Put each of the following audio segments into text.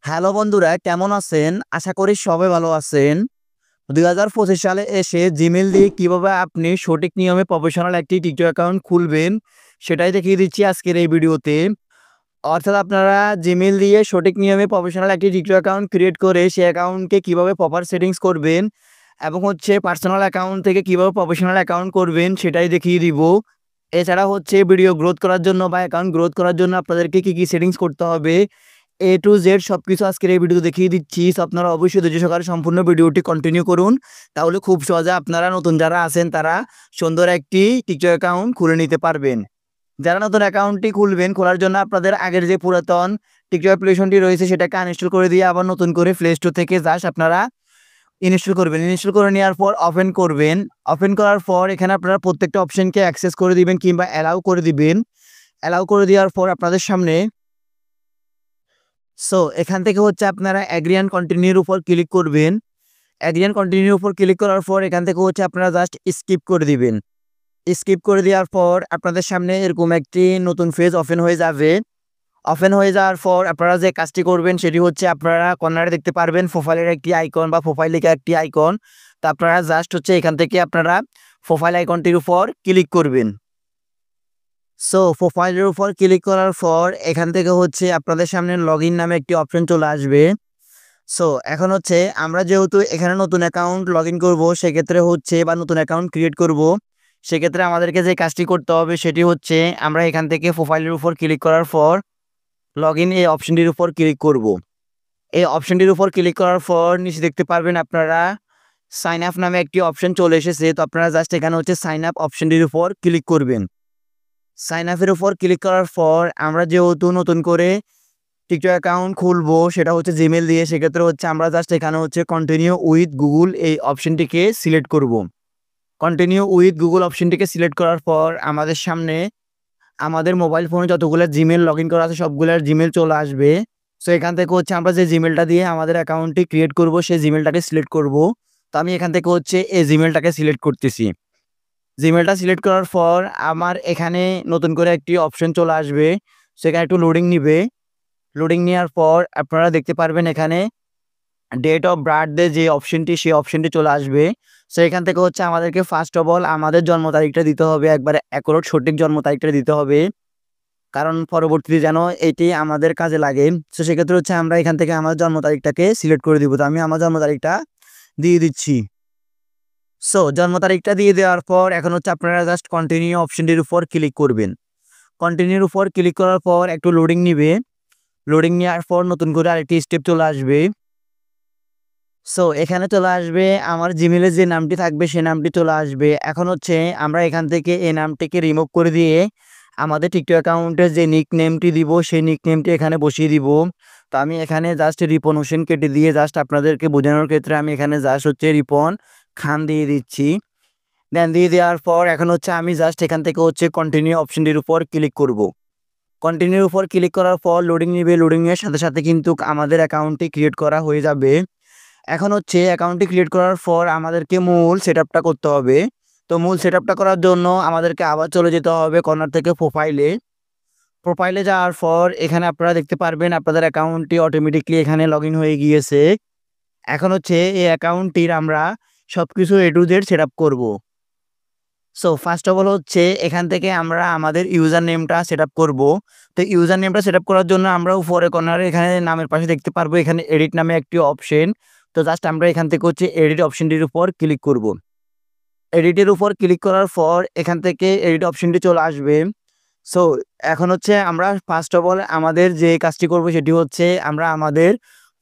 Hello বন্ধুরা, কেমন আছেন? আশা করি সবাই ভালো আছেন। ২০২৫ সালে এসে জিমেইল দিয়ে কিভাবে আপনি সঠিক নিয়মে প্রফেশনাল একটি টিকটক অ্যাকাউন্ট খুলবেন, সেটাই দেখিয়ে দিচ্ছি আজকের এই ভিডিওতে। অর্থাৎ আপনারা জিমেইল দিয়ে সঠিক নিয়মে প্রফেশনাল একটি টিকটক অ্যাকাউন্ট ক্রিয়েট করে সেই অ্যাকাউন্টকে কিভাবে প্রপার সেটিংস করবেন এবং পার্সোনাল অ্যাকাউন্ট থেকে কিভাবে প্রফেশনাল অ্যাকাউন্ট করবেন সেটাই দেখিয়ে দিব। এছাড়া ভিডিও গ্রোথ করার জন্য বা অ্যাকাউন্ট গ্রোথ করার জন্য আপনাদেরকে কি সেটিংস করতে হবে A to Z সবকিছু আজকের এই ভিডিওতে দেখিয়ে দিচ্ছি। সো আপনারা অবশ্যই ধৈর্য সহকারে সম্পূর্ণ ভিডিওটি কন্টিনিউ করুন। তাহলে খুব সহজে আপনারা নতুন যারা আছেন তারা সুন্দর একটি টিকটক অ্যাকাউন্ট খুলে নিতে পারবেন। যারা নতুন অ্যাকাউন্টটি খুলবেন, খোলার জন্য আপনাদের আগের যে পুরাতন টিকটক অ্যাপ্লিকেশনটি রয়েছে সেটাকে আনইনস্টল করে দিয়ে আবার নতুন করে প্লে স্টোর থেকে জাস্ট আপনারা ইনস্টল করবেন। ইনস্টল করে নেওয়ার পর ওপেন করবেন। ওপেন করার পর এখানে আপনারা প্রত্যেকটা অপশনকে অ্যাক্সেস করে দিবেন কিংবা অ্যালাউ করে দিবেন। অ্যালাউ করে দেওয়ার পর আপনাদের সামনে এখান থেকে আপনারা এগ্রি অ্যান্ড কন্টিনিউর উপর ক্লিক করবেন। এগ্রি অ্যান্ড কন্টিনিউর উপর ক্লিক করার পর এখান থেকে আপনারা জাস্ট স্কিপ করে দিবেন। স্কিপ করে দেওয়ার পর আপনাদের সামনে এরকম একটি নতুন পেজ ওপেন হয়ে যাবে। ওপেন হয়ে যাওয়ার পর আপনারা যে কাজটি করবেন সেটি আপনারা কর্নারে দেখতে পারবেন প্রোফাইলের একটি আইকন বা প্রোফাইল লেখা একটি আইকন। তো আপনারা জাস্ট এখান থেকে আপনারা প্রোফাইল আইকনটির উপর ক্লিক করবেন। প্রোফাইলের উপর ক্লিক করার পর এখান থেকে আপনাদের সামনে লগইন নামে একটি অপশন চলে আসবে। এখন আমরা যেহেতু এখানে নতুন অ্যাকাউন্ট লগইন করব, সেক্ষেত্রে বা নতুন অ্যাকাউন্ট ক্রিয়েট করব, সেক্ষেত্রে আমাদেরকে যে কাজটি করতে হবে সেটি আমরা এখান থেকে প্রোফাইলের উপর ক্লিক করার পর লগইন এই অপশনটির উপর ক্লিক করব। এই অপশনটির উপর ক্লিক করার পর নিচে দেখতে পারবেন আপনারা সাইন আপ নামে একটি অপশন চলে এসেছে। তো আপনারা জাস্ট এখানে সাইন আপ অপশনটির উপর ক্লিক করবেন। সাইন আপের উপর ক্লিক করার পর আমরা যেহেতু নতুন করে টিকটক অ্যাকাউন্ট খুলবো সেটা জিমেল দিয়ে, সেক্ষেত্রে আমরা জাস্ট এখানে কন্টিনিউ উইথ গুগল এই অপশনটিকে সিলেক্ট করব। কন্টিনিউ উইথ গুগল অপশনটিকে সিলেক্ট করার পর আমাদের সামনে আমাদের মোবাইল ফোনে যতগুলো জিমেল লগ ইন করা আছে সবগুলোর জিমেল চলে আসবে। এখান থেকে আমরা যে জিমেলটা দিয়ে আমাদের অ্যাকাউন্টটি ক্রিয়েট করব সেই জিমেলটাকে সিলেক্ট করব। তো আমি এখান থেকে এই জিমেলটাকে সিলেক্ট করতেছি। জিমেলটা সিলেক্ট করার পর আমার এখানে নতুন করে একটি অপশন চলে আসবে। সেখানে একটু লোডিং নিবে। লোডিং নেওয়ার পর আপনারা দেখতে পারবেন এখানে ডেট অফ বার্থডে যে অপশনটি সেই অপশনটি চলে আসবে। এখান থেকে আমাদেরকে ফার্স্ট অফ অল আমাদের জন্ম তারিখটা দিতে হবে, একবারে অ্যাকুরেট সঠিক জন্ম তারিখটা দিতে হবে, কারণ পরবর্তীতে যেন এটি আমাদের কাজে লাগে। সেক্ষেত্রে আমরা এখান থেকে আমার জন্ম তারিখটাকে সিলেক্ট করে দিব। তো আমি আমার জন্ম তারিখটা দিয়ে দিচ্ছি। জন্ম তারিখটা দিয়ে দেওয়ার পর এখন আপনারা জাস্ট কন্টিনিউ অপশনটির উপর ক্লিক করবেন। কন্টিনিউর উপর ক্লিক করার পর একটু লোডিং নিবে। লোডিং নেওয়ার পর নতুন করে আরেকটি স্টেপ চলে আসবে। এখানে চলে আসবে আমার জিমেলে যে নামটি থাকবে সেই নামটি চলে আসবে। এখন আমরা এখান থেকে এই নামটিকে রিমুভ করে দিয়ে আমাদের টিকটক অ্যাকাউন্টের যে নিক নেমটি দিব সেই নিক নেমটি এখানে বসিয়ে দিব। তো আমি এখানে জাস্ট রিপন হোসেন কেটে দিয়ে জাস্ট আপনাদেরকে বোঝানোর ক্ষেত্রে আমি এখানে জাস্ট রিপন খান দিয়ে দিচ্ছি। দেন দিয়ে দেওয়ার পর এখন আমি জাস্ট এখান থেকে কন্টিনিউ অপশনটির উপর ক্লিক করব। কন্টিনিউর উপর ক্লিক করার পর লোডিং নেবে। লোডিংয়ের সাথে সাথে কিন্তু আমাদের অ্যাকাউন্টটি ক্রিয়েট করা হয়ে যাবে। এখন অ্যাকাউন্টটি ক্রিয়েট করার পর আমাদেরকে মূল সেটআপটা করতে হবে। তো মূল সেটআপটা করার জন্য আমাদেরকে আবার চলে যেতে হবে কর্নার থেকে প্রোফাইলে। প্রোফাইলে যাওয়ার পর এখানে আপনারা দেখতে পারবেন আপনাদের অ্যাকাউন্টটি অটোমেটিকলি এখানে লগ ইন হয়ে গিয়েছে। এখন এই অ্যাকাউন্টটির আমরা সব কিছু A to Z সেটআপ করব। ফার্স্ট অফ অল এখান থেকে আমরা আমাদের ইউজার নেমটা সেটআপ করব। তো ইউজার নেমটা সেটআপ করার জন্য আমরা উপরে কর্নারে এখানে নামের পাশে দেখতে পারবো এখানে এডিট নামে একটি অপশন। তো জাস্ট আমরা এখান থেকে এডিট অপশনটির উপর ক্লিক করব। এডিটের উপর ক্লিক করার পর এখান থেকে এডিট অপশনটি চলে আসবে। এখন আমরা ফার্স্ট অফ অল আমাদের যে কাজটি করব সেটি আমরা আমাদের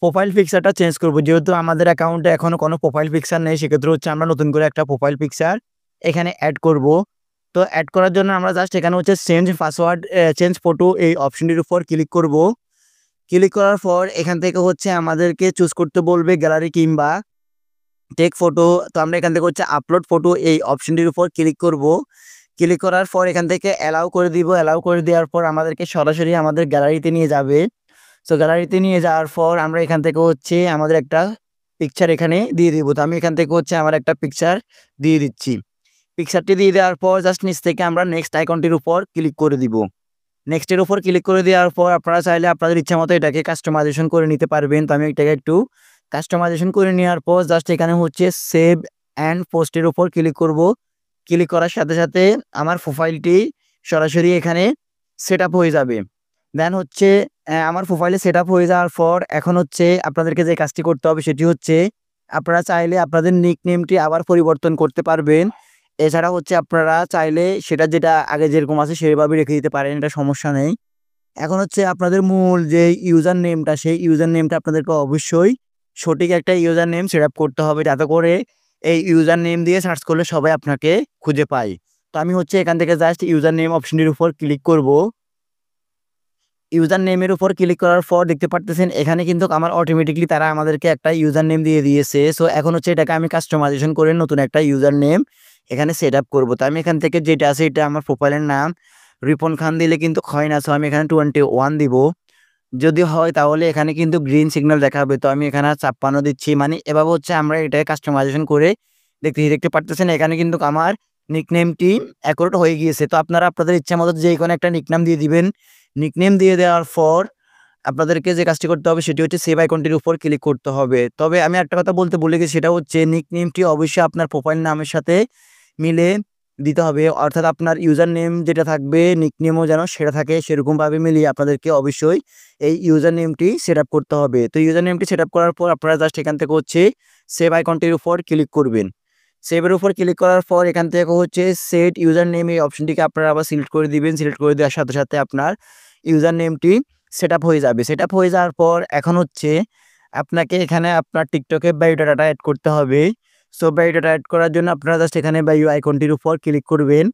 প্রোফাইল পিকচারটা চেঞ্জ করব। যেহেতু আমাদের অ্যাকাউন্টে এখনও কোনো প্রোফাইল পিকচার নেই, সেক্ষেত্রে আমরা নতুন করে একটা প্রোফাইল পিকচার এখানে অ্যাড করব। তো অ্যাড করার জন্য আমরা জাস্ট এখানে চেঞ্জ পাসওয়ার্ড চেঞ্জ ফটো এই অপশনটির উপর ক্লিক করব। ক্লিক করার পর এখান থেকে আমাদেরকে চুজ করতে বলবে গ্যালারি কিংবা টেক ফটো। তো আমরা এখান থেকে আপলোড ফটো এই অপশনটির উপর ক্লিক করব। ক্লিক করার পর এখান থেকে অ্যালাউ করে দিব। অ্যালাউ করে দেওয়ার পর আমাদেরকে সরাসরি আমাদের গ্যালারিতে নিয়ে যাবে। গ্যালারিতে নিয়ে যাওয়ার পর আমরা এখান থেকে আমাদের একটা পিকচার এখানে দিয়ে দিব। তো আমি এখান থেকে আমার একটা পিকচার দিয়ে দিচ্ছি। পিকচারটি দিয়ে দেওয়ার পর জাস্ট নিচ থেকে আমরা নেক্সট আইকনটির উপর ক্লিক করে দিব। নেক্সটের উপর ক্লিক করে দেওয়ার পর আপনারা চাইলে আপনাদের ইচ্ছা মতো এটাকে কাস্টমাইজেশন করে নিতে পারবেন। তো আমি এটাকে একটু কাস্টমাইজেশন করে নেওয়ার পর জাস্ট এখানে হচ্ছে সেভ অ্যান্ড পোস্টের উপর ক্লিক করব। ক্লিক করার সাথে সাথে আমার প্রোফাইলটি সরাসরি এখানে সেট আপ হয়ে যাবে। দেন হচ্ছে আমার প্রোফাইলে সেট আপ হয়ে যাওয়ার পর এখন হচ্ছে আপনাদেরকে যে কাজটি করতে হবে সেটি হচ্ছে আপনারা চাইলে আপনাদের নিকনেমটি আবার পরিবর্তন করতে পারবেন। এছাড়া হচ্ছে আপনারা চাইলে সেটা যেটা আগে যেরকম আছে সেভাবে রেখে দিতে পারেন, এটা সমস্যা নেই। এখন হচ্ছে আপনাদের মূল যে ইউজার নেমটা সেই ইউজার নেমটা আপনাদেরকে অবশ্যই সঠিক একটা ইউজার নেম সেট আপ করতে হবে, যাতে করে এই ইউজার নেম দিয়ে সার্চ করলে সবাই আপনাকে খুঁজে পায়। তো আমি হচ্ছে এখান থেকে জাস্ট ইউজার নেম অপশনটির উপর ক্লিক করব। ইউজার নেমের উপর ক্লিক করার পর দেখতে পারতেছেন এখানে কিন্তু আমার অটোমেটিকলি তারা আমাদেরকে একটা ইউজার নেম দিয়ে দিয়েছে। সো এখন হচ্ছে এটাকে আমি কাস্টমাইজেশন করে নতুন একটা ইউজার নেম এখানে সেট আপ করবো। তো আমি এখান থেকে যেটা আছে এটা আমার প্রোফাইলের নাম রিপন খান দিলে কিন্তু হয় না। সো আমি এখানে 21 দিব। যদি হয় তাহলে এখানে কিন্তু গ্রিন সিগন্যাল দেখাবে। তো আমি এখানে 56 দিচ্ছি। মানে এভাবে হচ্ছে আমরা এটাকে কাস্টমাইজেশন করে দেখতে পারতেছেন এখানে কিন্তু আমার নিকনেমটি অ্যাকুরেট হয়ে গিয়েছে। তো আপনারা আপনাদের ইচ্ছা মতো যে কোনো একটা নিকনেম দিয়ে দিবেন। নিকনেম দিয়ে দেওয়ার পর আপনাদেরকে যে কাজটি করতে হবে সেটি হচ্ছে সেভ আইকনটির উপর ক্লিক করতে হবে। তবে আমি একটা কথা বলতে ভুলে গেছি, সেটা হচ্ছে নিকনেমটি অবশ্যই আপনার প্রোফাইল নামের সাথে মিলে দিতে হবে। অর্থাৎ আপনার ইউজার নেম যেটা থাকবে নিকনেমও যেন সেটা থাকে, সেরকমভাবে মিলিয়ে আপনাদেরকে অবশ্যই এই ইউজার নেমটি সেট আপ করতে হবে। তো ইউজার নেমটি সেট আপ করার পর আপনারা জাস্ট এখান থেকে হচ্ছে সেভ আইকনটির উপর ক্লিক করবেন। সেভের উপর ক্লিক করার পর এখান থেকে হচ্ছে সেট ইউজার নেম এই অপশনটিকে আপনারা আবার সিলেক্ট করে দিবেন। সিলেক্ট করে দেওয়ার সাথে সাথে আপনার ইউজার নেমটি সেট আপ হয়ে যাবে। সেট আপ হয়ে যাওয়ার পর এখন হচ্ছে আপনাকে এখানে আপনার টিকটকে বায়োডাটা অ্যাড করতে হবে। সো বায়োডাটা অ্যাড করার জন্য আপনারা জাস্ট এখানে বায়ো আইকনটির উপর ক্লিক করবেন।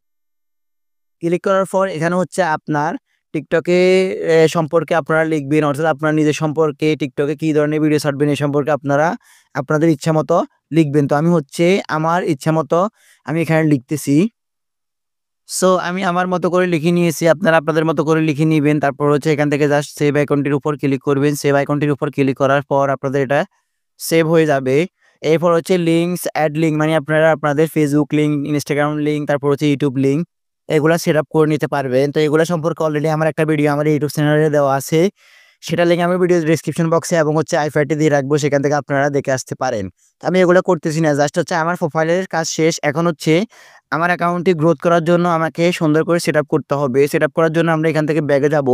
ক্লিক করার পর এখানে হচ্ছে আপনার টিকটকে সম্পর্কে আপনারা লিখবেন, অর্থাৎ আপনার নিজের সম্পর্কে টিকটকে কী ধরনের ভিডিও ছাড়বেন এই সম্পর্কে আপনারা আপনাদের ইচ্ছা মতো লিখবেন। তো আমি হচ্ছে আমার ইচ্ছা মতো আমি এখানে লিখতেছি। সো আমি আমার মতো করে লিখে নিয়েছি, আপনারা আপনাদের মতো করে লিখে নিবেন। তারপর হচ্ছে এখান থেকে জাস্ট সেভ আইকনটির উপর ক্লিক করবেন। সেভ আইকনটির উপর ক্লিক করার পর আপনাদের এটা সেভ হয়ে যাবে। এরপর হচ্ছে লিঙ্কস অ্যাড লিঙ্ক, মানে আপনারা আপনাদের ফেসবুক লিঙ্ক, ইনস্টাগ্রাম লিঙ্ক, তারপর হচ্ছে ইউটিউব লিঙ্ক এগুলা সেট আপ করে নিতে পারবেন। তো এগুলো সম্পর্কে অলরেডি আমার একটা ভিডিও আমার ইউটিউব চ্যানেলে দেওয়া আছে, সেটা লিঙ্ক আমি ভিডিও ডিসক্রিপশন বক্সে এবং হচ্ছে আইফাইটি দিয়ে রাখবো, সেখান থেকে আপনারা দেখে আসতে পারেন। তো আমি এগুলো করতেছি না, জাস্ট হচ্ছে আমার প্রোফাইলের কাজ শেষ। এখন হচ্ছে আমার অ্যাকাউন্টটি গ্রোথ করার জন্য আমাকে সুন্দর করে সেট আপ করতে হবে। সেট আপ করার জন্য আমরা এখান থেকে ব্যাগে যাব।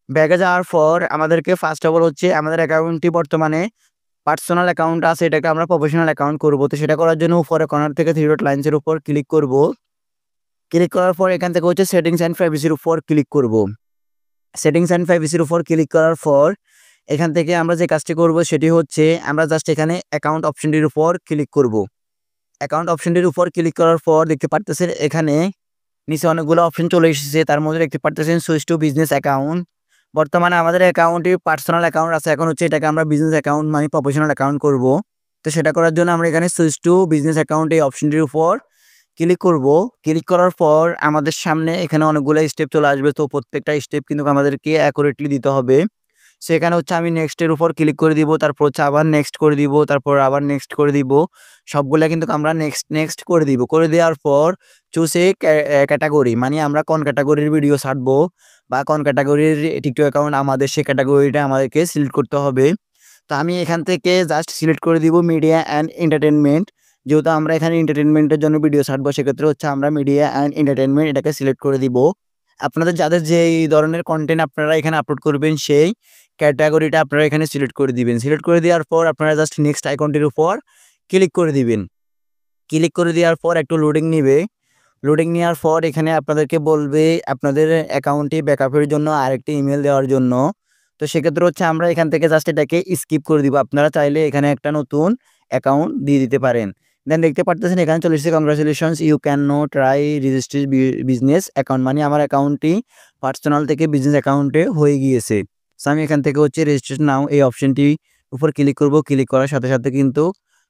ব্যাগে যাওয়ার পর আমাদেরকে ফার্স্ট অফ অল হচ্ছে আমাদের অ্যাকাউন্টটি বর্তমানে পার্সোনাল অ্যাকাউন্ট আছে, এটাকে আমরা প্রফেশনাল অ্যাকাউন্ট করব। তো সেটা করার জন্য উপরে কর্নার থেকে থ্রি ডট লাইনসের উপর ক্লিক করব। ক্লিক করার পর এখান থেকে হচ্ছে সেটিংস অ্যান্ড প্রাইভেসির উপর ক্লিক করব। সেটিংস অ্যান্ড প্রাইভেসির উপর ক্লিক করার পর এখান থেকে আমরা যে কাজটি করব সেটি হচ্ছে আমরা জাস্ট এখানে অ্যাকাউন্ট অপশনটির উপর ক্লিক করব। অ্যাকাউন্ট অপশনটির উপর ক্লিক করার পর দেখতে পারতেছেন এখানে নিচে অনেকগুলো অপশন চলে এসেছে। তার মধ্যে দেখতে পারতেছেন সুইচ টু বিজনেস অ্যাকাউন্ট। বর্তমানে আমাদের অ্যাকাউন্টটি পার্সোনাল অ্যাকাউন্ট আছে, এখন হচ্ছে এটাকে আমরা বিজনেস অ্যাকাউন্ট মানে প্রফেশনাল অ্যাকাউন্ট করব। তো সেটা করার জন্য আমরা এখানে সুইচ টু বিজনেস অ্যাকাউন্ট এই অপশনটির উপর ক্লিক করব। ক্লিক করার পর আমাদের সামনে এখানে অনেকগুলো স্টেপ চলে আসবে। তো প্রত্যেকটা স্টেপ কিন্তু আমাদেরকে অ্যাকুরেটলি দিতে হবে। সেখানে হচ্ছে আমি নেক্সটের উপর ক্লিক করে দিব, তারপর হচ্ছে আবার নেক্সট করে দিব, তারপর আবার নেক্সট করে দিব। সবগুলা কিন্তু আমরা নেক্সট নেক্সট করে দিব। করে দেওয়ার পর চুজ এ ক্যাটাগরি, মানে আমরা কোন ক্যাটাগরির ভিডিও ছাড়বো বা কোন ক্যাটাগরির টিকটক অ্যাকাউন্ট আমাদের, সেই ক্যাটাগরিটা আমাদেরকে সিলেক্ট করতে হবে। তো আমি এখান থেকে জাস্ট সিলেক্ট করে দিব মিডিয়া অ্যান্ড এন্টারটেনমেন্ট। যেহেতু আমরা এখানে এন্টারটেনমেন্টের জন্য ভিডিও ছাড়বো, সেক্ষেত্রে হচ্ছে আমরা মিডিয়া অ্যান্ড এন্টারটেনমেন্ট এটাকে সিলেক্ট করে দিব। আপনাদের যাদের যেই ধরনের কন্টেন্ট আপনারা এখানে আপলোড করবেন সেই ক্যাটাগরিটা আপনারা এখানে সিলেক্ট করে দিবেন। সিলেক্ট করে দেওয়ার পর আপনারা জাস্ট নেক্সট আইকনটির উপর ক্লিক করে দিবেন। ক্লিক করে দেওয়ার পর একটু লোডিং নিবে। লোডিং নেওয়ার পর এখানে আপনাদেরকে বলবে আপনাদের অ্যাকাউন্টটি ব্যাকআপের জন্য আরেকটি ইমেল দেওয়ার জন্য। তো সেক্ষেত্রে হচ্ছে আমরা এখান থেকে জাস্ট এটাকে স্কিপ করে দিব। আপনারা চাইলে এখানে একটা নতুন অ্যাকাউন্ট দিয়ে দিতে পারেন। দেন দেখতে পারতেছেন এখানে চলে এসেছে congratulations you can no try registry business account, মানে আমার অ্যাকাউন্টটি পার্সোনাল থেকে বিজনেস অ্যাকাউন্টে হয়ে গিয়েছে। সো আমি এখান থেকে হচ্ছে রেজিস্ট্রেশন নাও এই অপশনটি উপর ক্লিক করব। ক্লিক করার সাথে সাথে কিন্তু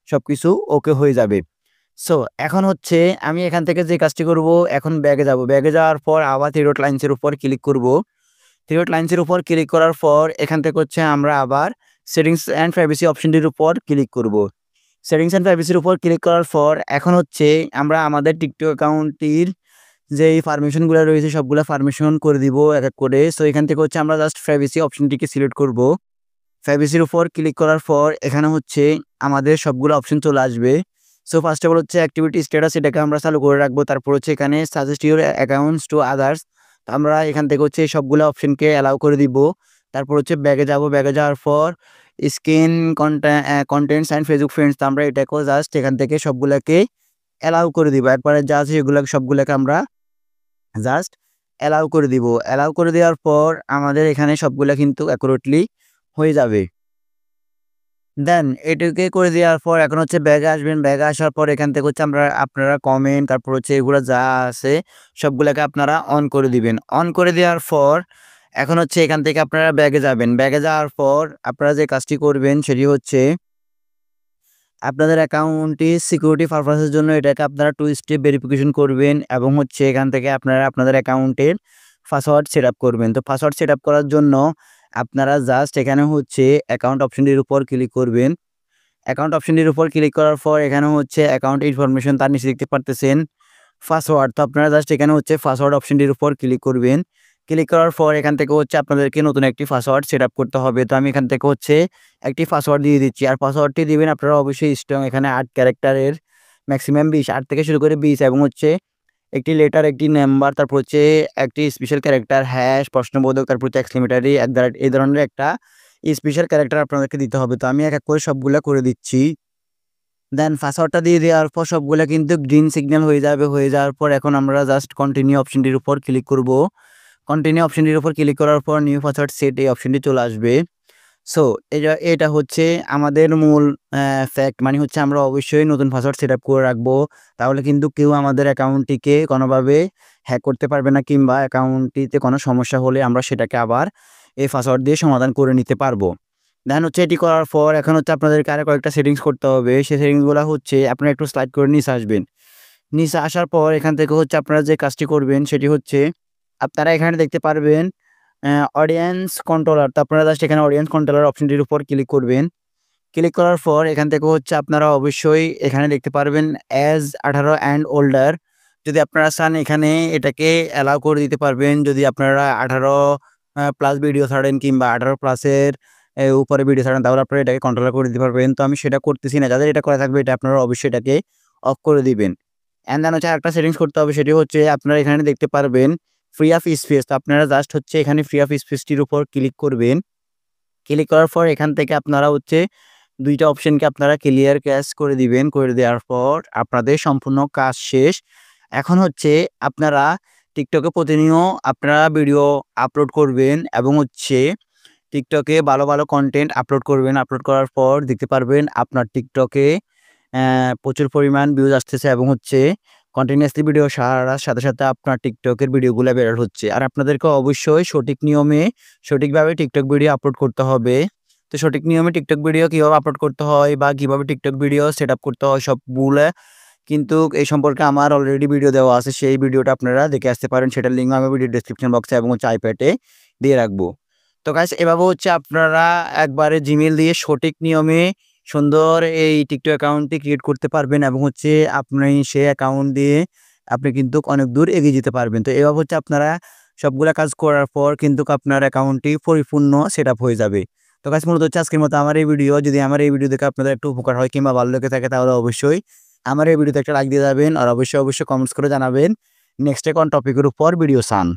সব কিছু ওকে হয়ে যাবে। সো এখন হচ্ছে আমি এখান থেকে যে কাজটি করব, এখন ব্যাগে যাব। ব্যাগে যাওয়ার পর আবার থ্রি ডট লাইনসের উপর ক্লিক করব। থ্রি ডট লাইনসের উপর ক্লিক করার পর এখান থেকে হচ্ছে আমরা আবার সেটিংস অ্যান্ড প্রাইভেসি অপশনটির উপর ক্লিক করব। সেটিংস অ্যান্ড প্রাইভেসির উপর ক্লিক করার পর এখন হচ্ছে আমরা আমাদের টিকটক অ্যাকাউন্টটির যে এই পারমিশনগুলো রয়েছে সবগুলা পারমিশন করে দিব এক এক করে। সো এখান থেকে হচ্ছে আমরা জাস্ট প্রাইভেসি অপশনটিকে সিলেক্ট করব। প্রাইভেসির উপর ক্লিক করার পর এখানে হচ্ছে আমাদের সবগুলো অপশন চলে আসবে। সো ফার্স্ট অফ অল হচ্ছে অ্যাক্টিভিটি স্ট্যাটাস, এটাকে আমরা চালু করে রাখবো। তারপর হচ্ছে এখানে suggest your accounts to others, আমরা এখান থেকে হচ্ছে সবগুলো অপশনকে অ্যালাউ করে দিব। তারপর হচ্ছে ব্যাগে যাব, ব্যাগে যাওয়ার পর screen contents and Facebook friends, তো আমরা এটাকেও জাস্ট এখান থেকে সবগুলোকে অ্যালাউ করে দিব। একবারে যা আছে এগুলো সবগুলোকে আমরা জাস্ট অ্যালাউ করে দিব। অ্যালাউ করে দেওয়ার পর আমাদের এখানে সবগুলা কিন্তু অ্যাকুরেটলি হয়ে যাবে। দেন এটাকে করে দেওয়ার পর এখন হচ্ছে ব্যাগে আসবেন। ব্যাগে আসার পর এখান থেকে হচ্ছে আপনারা কমেন্ট, তারপর হচ্ছে এগুলো যা আছে সবগুলোকে আপনারা অন করে দিবেন। অন করে দেওয়ার পর এখন হচ্ছে এখান থেকে আপনারা ব্যাগে যাবেন। ব্যাগে যাওয়ার পর আপনারা যে কাজটি করবেন সেটি হচ্ছে আপনাদের অ্যাকাউন্টটি সিকিউরিটি পারপাসের জন্য এটাকে আপনারা 2 স্টেপ ভেরিফিকেশন করবেন এবং হচ্ছে এখান থেকে আপনারা আপনাদের অ্যাকাউন্টের পাসওয়ার্ড সেট আপ করবেন। তো পাসওয়ার্ড সেট আপ করার জন্য আপনারা জাস্ট এখানে হচ্ছে অ্যাকাউন্ট অপশনটির উপর ক্লিক করবেন। অ্যাকাউন্ট অপশনটির উপর ক্লিক করার পর এখানে হচ্ছে অ্যাকাউন্ট ইনফরমেশন, তার নিচে দেখতে পারতেছেন পাসওয়ার্ড। তো আপনারা জাস্ট এখানে হচ্ছে পাসওয়ার্ড অপশনটির উপর ক্লিক করবেন। ক্লিক করার পর এখান থেকে হচ্ছে আপনাদেরকে নতুন একটি পাসওয়ার্ড সেট আপ করতে হবে। তো আমি এখান থেকে হচ্ছে একটি পাসওয়ার্ড দিয়ে দিচ্ছি। আর পাসওয়ার্ডটি দিবেন আপনারা অবশ্যই স্ট্রং, এখানে 8 ক্যারেক্টারের ম্যাক্সিমাম 20, 8 থেকে শুরু করে 20, এবং হচ্ছে একটি লেটার, একটি নাম্বার, তারপর হচ্ছে একটি স্পেশাল ক্যারেক্টার, হ্যাশ, প্রশ্নবোধক, তারপর হচ্ছে এক্সক্লেমেটরি, এই ধরনের একটা স্পেশাল ক্যারেক্টার আপনাদেরকে দিতে হবে। তো আমি এক এক করে সবগুলা করে দিচ্ছি। দেন পাসওয়ার্ডটা দিয়ে দেওয়ার পর সবগুলা কিন্তু গ্রিন সিগন্যাল হয়ে যাবে। হয়ে যাওয়ার পর এখন আমরা জাস্ট কন্টিনিউ অপশনটির উপর ক্লিক করব। কন্টিনিউ অপশনটির উপর ক্লিক করার পর নিউ পাসওয়ার্ড সেট এই অপশনটি চলে আসবে। সো এটা হচ্ছে আমাদের মূল ফ্যাক্ট, মানে হচ্ছে আমরা অবশ্যই নতুন পাসওয়ার্ড সেট আপ করে রাখবো। তাহলে কিন্তু কেউ আমাদের অ্যাকাউন্টটিকে কোনোভাবে হ্যাক করতে পারবে না, কিংবা অ্যাকাউন্টটিতে কোনো সমস্যা হলে আমরা সেটাকে আবার এই পাসওয়ার্ড দিয়ে সমাধান করে নিতে পারবো। দেন হচ্ছে এটি করার পর এখন হচ্ছে আপনাদেরকে আরও কয়েকটা সেটিংস করতে হবে। সেই সেটিংসগুলো হচ্ছে আপনারা একটু স্লাইড করে নিচে আসবেন। নিচে আসার পর এখান থেকে হচ্ছে আপনারা যে কাজটি করবেন সেটি হচ্ছে আপনারা এখানে দেখতে পারবেন অডিয়েন্স কন্ট্রোলার। তো আপনারা জাস্ট এখানে অডিয়েন্স কন্ট্রোলার অপশনটির উপর ক্লিক করবেন। ক্লিক করার পর এখান থেকে হচ্ছে আপনারা অবশ্যই এখানে দেখতে পারবেন অ্যাজ 18 অ্যান্ড ওল্ডার, যদি আপনারা চান এখানে এটাকে অ্যালাউ করে দিতে পারবেন। যদি আপনারা 18 প্লাস ভিডিও ছাড়েন কিংবা 18 প্লাসের উপরে ভিডিও ছাড়েন তাহলে আপনারা এটাকে কন্ট্রোল করে দিতে পারবেন। তো আমি সেটা করতেছি না, যাদের এটা করা থাকবে এটা আপনারা অবশ্যই এটাকে অফ করে দিবেন। অ্যান্ড দেন হচ্ছে আরেকটা সেটিংস করতে হবে, সেটি হচ্ছে আপনারা এখানে দেখতে পারবেন ফ্রি অফ স্পেস। তো আপনারা জাস্ট হচ্ছে এখানে ফ্রি অফ স্পেসটির উপর ক্লিক করবেন। ক্লিক করার পর এখান থেকে আপনারা হচ্ছে 2টা অপশনকে আপনারা ক্লিয়ার ক্যাশ করে দিবেন। করে দেওয়ার পর আপনাদের সম্পূর্ণ কাজ শেষ। এখন হচ্ছে আপনারা টিকটকে প্রতিনিয়ত আপনারা ভিডিও আপলোড করবেন এবং হচ্ছে টিকটকে ভালো ভালো কন্টেন্ট আপলোড করবেন। আপলোড করার পর দেখতে পারবেন আপনার টিকটকে প্রচুর পরিমাণ ভিউজ আসতেছে এবং হচ্ছে কন্টিনিউয়াসলি ভিডিও ছাড়ার সাথে সাথে আপনার টিকটকের ভিডিওগুলো ভাইরাল হচ্ছে। আর আপনাদেরকে অবশ্যই সঠিক নিয়মে সঠিকভাবে টিকটক ভিডিও আপলোড করতে হবে। তো সঠিক নিয়মে টিকটক ভিডিও কীভাবে আপলোড করতে হয় বা কীভাবে টিকটক ভিডিও সেট আপ করতে হয় সবগুলো কিন্তু এই সম্পর্কে আমার অলরেডি ভিডিও দেওয়া আছে। সেই ভিডিওটা আপনারা দেখে আসতে পারেন, সেটার লিঙ্ক আমি ভিডিও ডেসক্রিপশন বক্সে এবং হচ্ছে আইপ্যাডে দিয়ে রাখবো। তো গাইস এভাবে হচ্ছে আপনারা একবারে জিমেইল দিয়ে সঠিক নিয়মে সুন্দর এই টিকটক অ্যাকাউন্টটি ক্রিয়েট করতে পারবেন এবং হচ্ছে আপনি সেই অ্যাকাউন্ট দিয়ে আপনি কিন্তু অনেক দূর এগিয়ে যেতে পারবেন। তো এভাবে হচ্ছে আপনারা সবগুলা কাজ করার পর কিন্তু আপনার অ্যাকাউন্টটি পরিপূর্ণ সেট আপ হয়ে যাবে। তো গাইস মূলত হচ্ছে আজকের মতো আমার এই ভিডিও, যদি আমার এই ভিডিও দেখে আপনাদের একটু উপকার হয় কিংবা ভালো লেগে থাকে তাহলে অবশ্যই আমার এই ভিডিওতে একটা লাইক দিয়ে যাবেন আর অবশ্যই কমেন্টস করে জানাবেন নেক্সট কোন টপিকের উপর ভিডিও চান।